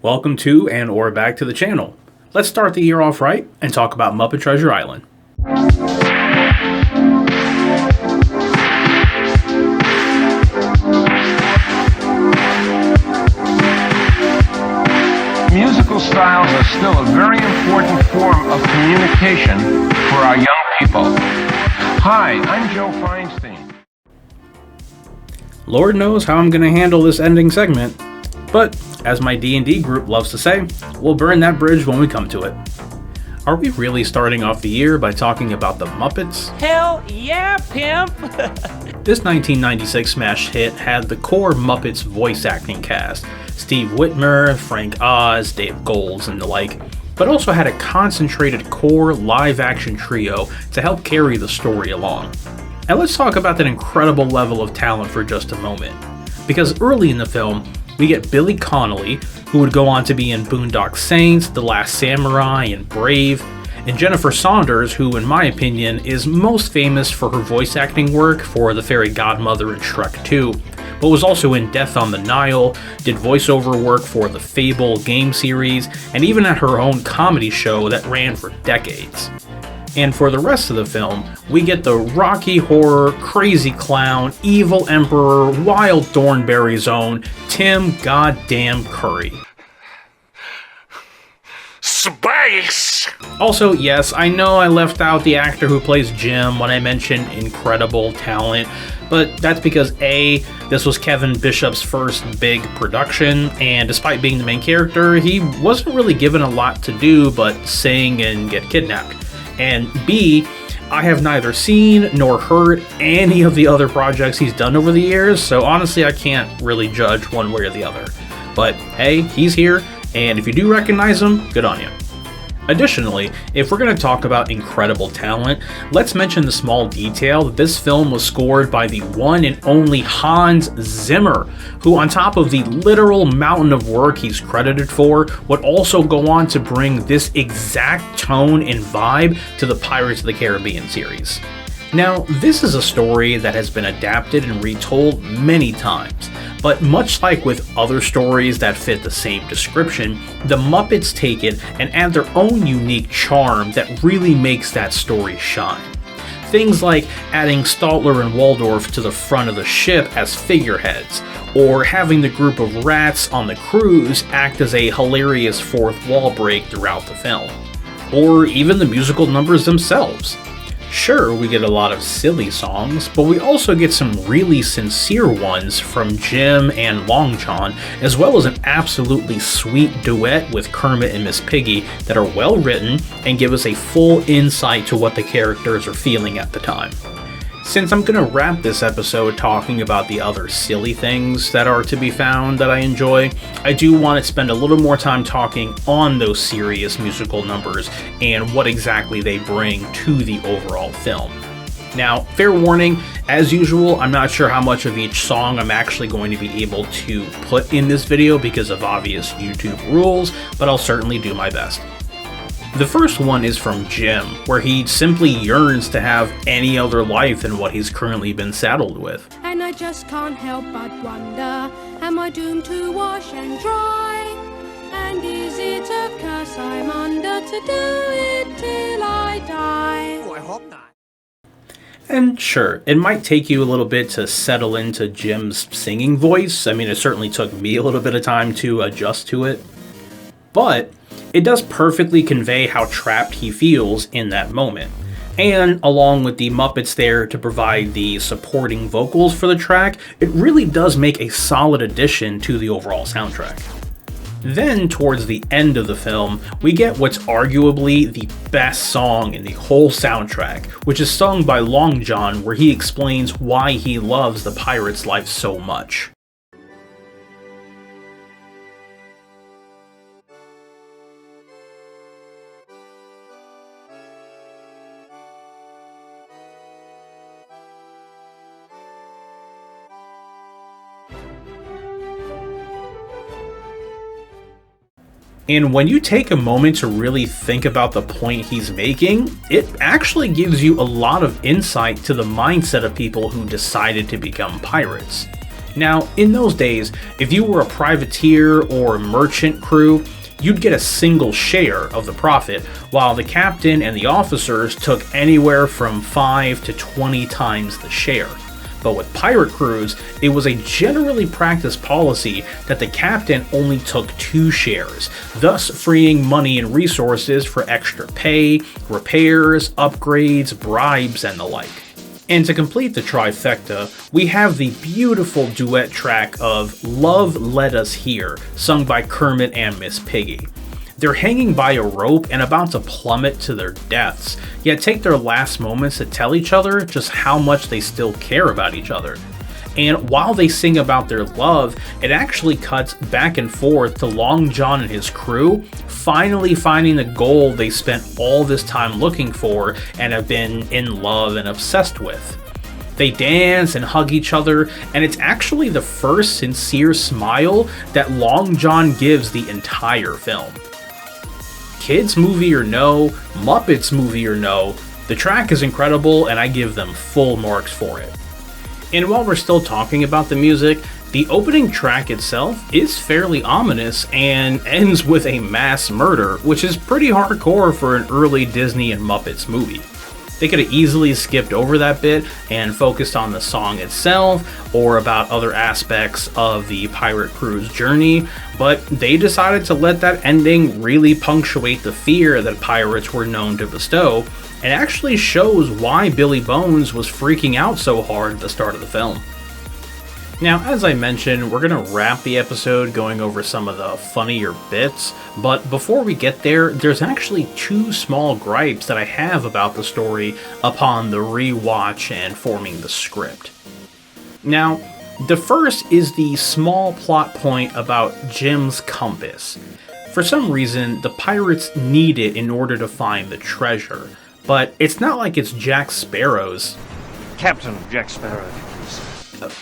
Welcome to and/or back to the channel. Let's start the year off right and talk about Muppet Treasure Island. Musical styles are still a very important form of communication for our young people. Hi, I'm Joe Feinstein. Lord knows how I'm going to handle this ending segment, but as my D&D group loves to say, we'll burn that bridge when we come to it. Are we really starting off the year by talking about the Muppets? Hell yeah, pimp! This 1996 smash hit had the core Muppets voice acting cast, Steve Whitmer, Frank Oz, Dave Goelz, and the like, but also had a concentrated core live-action trio to help carry the story along. And let's talk about that incredible level of talent for just a moment, because early in the film, we get Billy Connolly, who would go on to be in Boondock Saints, The Last Samurai, and Brave, and Jennifer Saunders, who in my opinion is most famous for her voice acting work for the Fairy Godmother in Shrek 2, but was also in Death on the Nile, did voiceover work for the Fable game series, and even had her own comedy show that ran for decades. And for the rest of the film, we get the Rocky Horror, crazy clown, evil emperor, wild Thornberry's own Tim Goddamn Curry. Space! Also, yes, I know I left out the actor who plays Jim when I mentioned incredible talent, but that's because A, this was Kevin Bishop's first big production, and despite being the main character, he wasn't really given a lot to do but sing and get kidnapped. And B, I have neither seen nor heard any of the other projects he's done over the years, so honestly I can't really judge one way or the other. But hey, he's here, and if you do recognize him, good on you. Additionally, if we're going to talk about incredible talent, let's mention the small detail that this film was scored by the one and only Hans Zimmer, who on top of the literal mountain of work he's credited for, would also go on to bring this exact tone and vibe to the Pirates of the Caribbean series. Now, this is a story that has been adapted and retold many times, but much like with other stories that fit the same description, the Muppets take it and add their own unique charm that really makes that story shine. Things like adding Statler and Waldorf to the front of the ship as figureheads, or having the group of rats on the cruise act as a hilarious fourth wall break throughout the film, or even the musical numbers themselves. Sure, we get a lot of silly songs, but we also get some really sincere ones from Jim and Long John, as well as an absolutely sweet duet with Kermit and Miss Piggy that are well written and give us a full insight to what the characters are feeling at the time. Since I'm going to wrap this episode talking about the other silly things that are to be found that I enjoy, I do want to spend a little more time talking on those serious musical numbers and what exactly they bring to the overall film. Now, fair warning, as usual, I'm not sure how much of each song I'm actually going to be able to put in this video because of obvious YouTube rules, but I'll certainly do my best. The first one is from Jim, where he simply yearns to have any other life than what he's currently been saddled with. And I just can't help but wonder, am I doomed to wash and dry? And is it a curse I'm under to do it till I die? Oh, I hope not. And sure, it might take you a little bit to settle into Jim's singing voice. I mean, it certainly took me a little bit of time to adjust to it. But it does perfectly convey how trapped he feels in that moment. And along with the Muppets there to provide the supporting vocals for the track, it really does make a solid addition to the overall soundtrack. Then, towards the end of the film, we get what's arguably the best song in the whole soundtrack, which is sung by Long John, where he explains why he loves the pirate's life so much. And when you take a moment to really think about the point he's making, it actually gives you a lot of insight to the mindset of people who decided to become pirates. Now, in those days, if you were a privateer or merchant crew, you'd get a single share of the profit, while the captain and the officers took anywhere from 5 to 20 times the share. But with pirate crews, it was a generally practiced policy that the captain only took 2 shares, thus freeing money and resources for extra pay, repairs, upgrades, bribes, and the like. And to complete the trifecta, we have the beautiful duet track of Love Led Us Here, sung by Kermit and Miss Piggy. They're hanging by a rope and about to plummet to their deaths, yet take their last moments to tell each other just how much they still care about each other. And while they sing about their love, it actually cuts back and forth to Long John and his crew finally finding the goal they spent all this time looking for and have been in love and obsessed with. They dance and hug each other, and it's actually the first sincere smile that Long John gives the entire film. Kids movie or no, Muppets movie or no, the track is incredible and I give them full marks for it. And while we're still talking about the music, the opening track itself is fairly ominous and ends with a mass murder, which is pretty hardcore for an early Disney and Muppets movie. They could have easily skipped over that bit and focused on the song itself or about other aspects of the pirate crew's journey, but they decided to let that ending really punctuate the fear that pirates were known to bestow, and actually shows why Billy Bones was freaking out so hard at the start of the film. Now, as I mentioned, we're going to wrap the episode going over some of the funnier bits, but before we get there, there's actually 2 small gripes that I have about the story upon the rewatch and forming the script. Now, the first is the small plot point about Jim's compass. For some reason, the pirates need it in order to find the treasure, but it's not like it's Jack Sparrow's. Captain Jack Sparrow.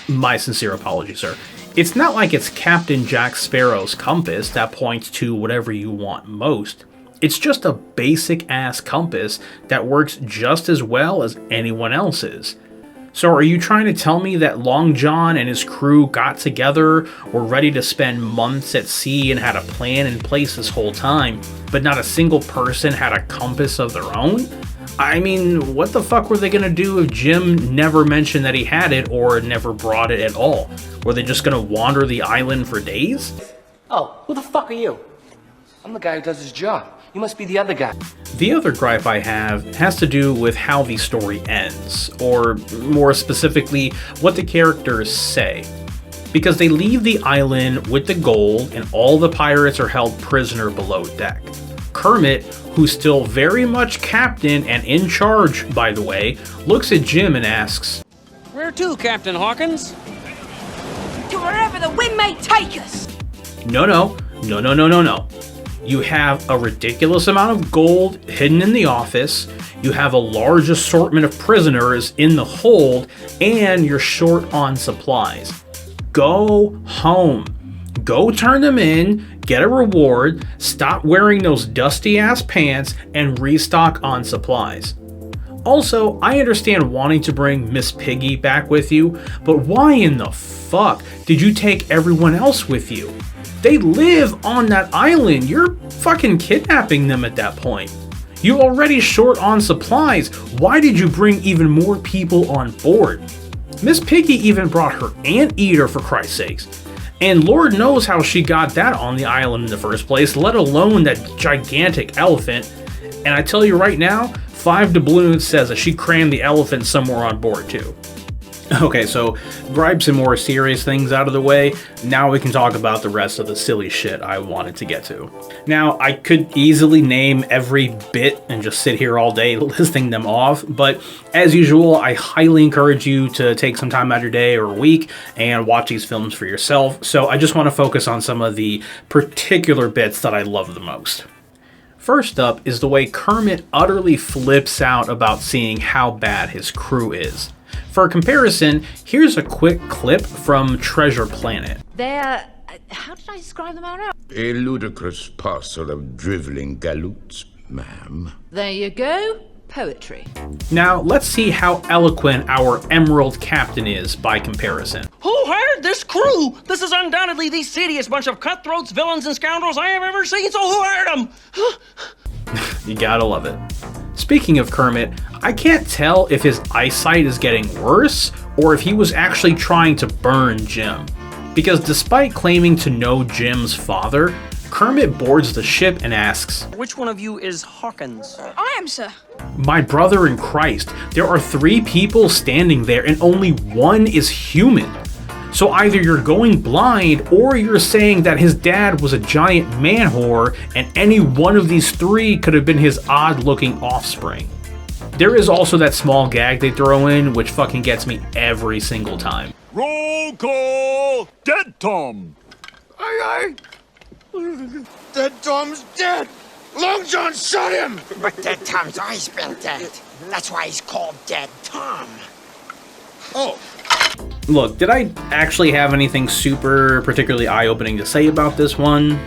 My sincere apologies, sir. It's not like it's Captain Jack Sparrow's compass that points to whatever you want most. It's just a basic ass compass that works just as well as anyone else's. So are you trying to tell me that Long John and his crew got together, were ready to spend months at sea and had a plan in place this whole time, but not a single person had a compass of their own? I mean, what the fuck were they gonna do if Jim never mentioned that he had it or never brought it at all? Were they just gonna wander the island for days? Oh, who the fuck are you? I'm the guy who does his job. You must be the other guy. The other gripe I have has to do with how the story ends, or more specifically, what the characters say. Because they leave the island with the gold and all the pirates are held prisoner below deck. Kermit, who's still very much captain and in charge, by the way, looks at Jim and asks, Where to, Captain Hawkins? To wherever the wind may take us! No. You have a ridiculous amount of gold hidden in the office, you have a large assortment of prisoners in the hold, and you're short on supplies. Go home. Go turn them in, get a reward, stop wearing those dusty ass pants, and restock on supplies. Also, I understand wanting to bring Miss Piggy back with you, but why in the fuck did you take everyone else with you? They live on that island. You're fucking kidnapping them at that point. You're already short on supplies. Why did you bring even more people on board? Miss Piggy even brought her anteater, for Christ's sakes. And Lord knows how she got that on the island in the first place, let alone that gigantic elephant. And I tell you right now, 5 doubloons says that she crammed the elephant somewhere on board too. Okay, so gripes and more serious things out of the way, now we can talk about the rest of the silly shit I wanted to get to. Now, I could easily name every bit and just sit here all day listing them off, but as usual, I highly encourage you to take some time out of your day or week and watch these films for yourself, so I just want to focus on some of the particular bits that I love the most. First up is the way Kermit utterly flips out about seeing how bad his crew is. For comparison, here's a quick clip from Treasure Planet. They're... how did I describe them out? A ludicrous parcel of driveling galoots, ma'am. There you go. poetry. Now, let's see how eloquent our Emerald Captain is by comparison. Who hired this crew? This is undoubtedly the seediest bunch of cutthroats, villains, and scoundrels I have ever seen, so who hired them? You gotta love it. Speaking of Kermit, I can't tell if his eyesight is getting worse or if he was actually trying to burn Jim. Because despite claiming to know Jim's father, Kermit boards the ship and asks, Which one of you is Hawkins? I am, sir. "My brother in Christ, there are 3 people standing there and only one is human. So either you're going blind or you're saying that his dad was a giant man whore and any one of these 3 could have been his odd-looking offspring." There is also that small gag they throw in, which fucking gets me every single time. Roll call! Dead Tom! Aye, aye. Dead Tom's dead. Long John shot him. But Dead Tom's always been dead. That's why he's called Dead Tom. Oh. Look, did I actually have anything super particularly eye-opening to say about this one?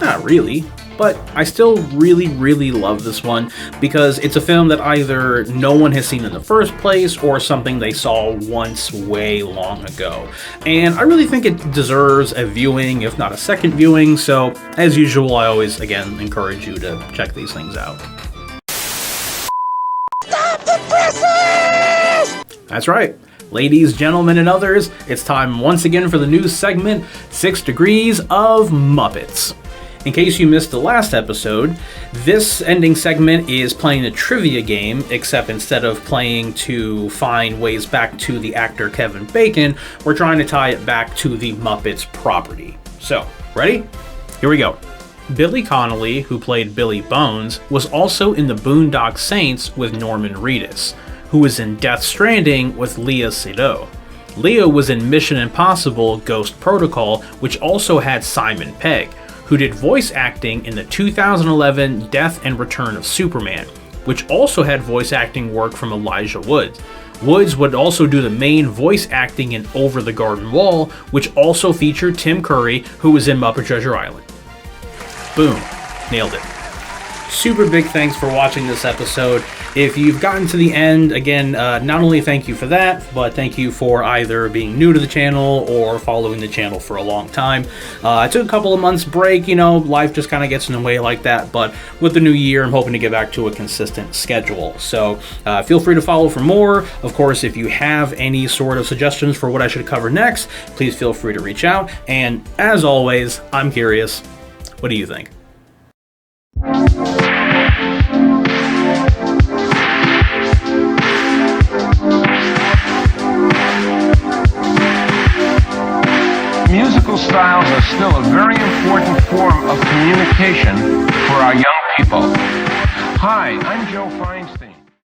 Not really. But I still really love this one because it's a film that either no one has seen in the first place or something they saw once way long ago. And I really think it deserves a viewing, if not a second viewing, so as usual, I always, again, encourage you to check these things out. Stop the presses! That's right. Ladies, gentlemen, and others, it's time once again for the new segment, 6 Degrees of Muppets. In case you missed the last episode, this ending segment is playing a trivia game, except instead of playing to find ways back to the actor Kevin Bacon, we're trying to tie it back to the Muppets property. So, ready? Here we go. Billy Connolly, who played Billy Bones, was also in the Boondock Saints with Norman Reedus, who was in Death Stranding with Léa Seydoux. Léa was in Mission Impossible Ghost Protocol, which also had Simon Pegg, who did voice acting in the 2011 Death and Return of Superman, which also had voice acting work from Elijah Wood. Woods would also do the main voice acting in Over the Garden Wall, which also featured Tim Curry, who was in Muppet Treasure Island. Boom. Nailed it. Super big thanks for watching this episode. If you've gotten to the end, again, not only thank you for that, but thank you for either being new to the channel or following the channel for a long time. I took a couple of months break, you know, life just kind of gets in the way like that, but with the new year, I'm hoping to get back to a consistent schedule. So feel free to follow for more. Of course, if you have any sort of suggestions for what I should cover next, please feel free to reach out. And as always, I'm curious, what do you think? Musical styles are still a very important form of communication for our young people. Hi, I'm Joe Feinstein.